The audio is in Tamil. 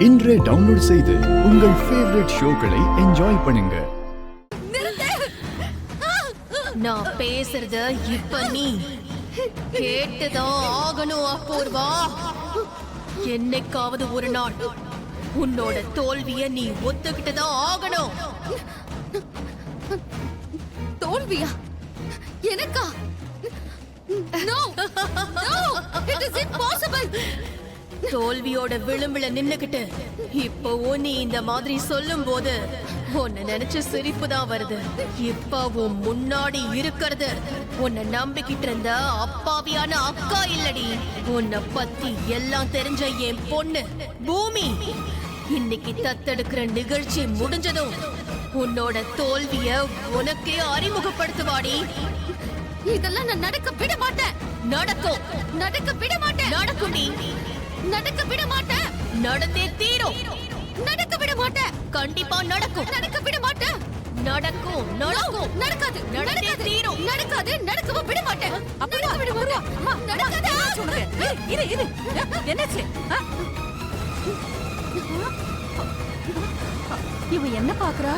இன்றே டவுன்லோட் செய்து உங்கள் ஃபேவரட் ஷோக்களை என்ஜாய் பண்ணுங்க. நான் பேசுறத இப்ப நீ கேட்டுதான் ஆகணும். அப்பூர்வா, என்னைக்காவது ஒரு நாள் உன்னோட தோல்விய நீ ஒத்துக்கிட்டுதான் ஆகணும். தோல்வியா? எனக்கா? No! No! It is impossible! தோல்வியோட விளிம்புல நின்னுகிட்டு இப்பவும் நீ இந்த மாதிரி சொல்லும் போது உன்னை நினைச்சு சிரிப்பு தான் வருது. இப்ப உன் முன்னாடி இருக்கிறது உன்னை நம்பிக்கிட்டு இருந்த அப்பாவியான அக்கா இல்லடி, உன்னை பத்தி எல்லாம் தெரிஞ்ச என் பொண்ணு பூமி. இன்னைக்கு தத்தெடுக்கிற நிகழ்ச்சி முடிஞ்சதும் உன்னோட தோல்விய உனக்கே அறிமுகப்படுத்துவாடி. இதெல்லாம் நான் நடக்க விட மாட்டேன். நடக்கும். நடக்க விட மாட்டேன். நடக்கும்டி. நடக்க விட மாட்டேன். நடந்தே தீரும். நடக்க விட மாட்டேன். கண்டிப்பா நடக்கும். நடக்க விட மாட்டேன். நடக்கும். நடக்கும். நடக்காது. நடந்தே தீரும். நடக்காது. நடக்கவே விட மாட்டேன். நடக்க விட மாட்டேன். அம்மா நடக்காது. சொல்லுங்க. இரு என்னாச்சு? இவ என்ன பாக்குறா?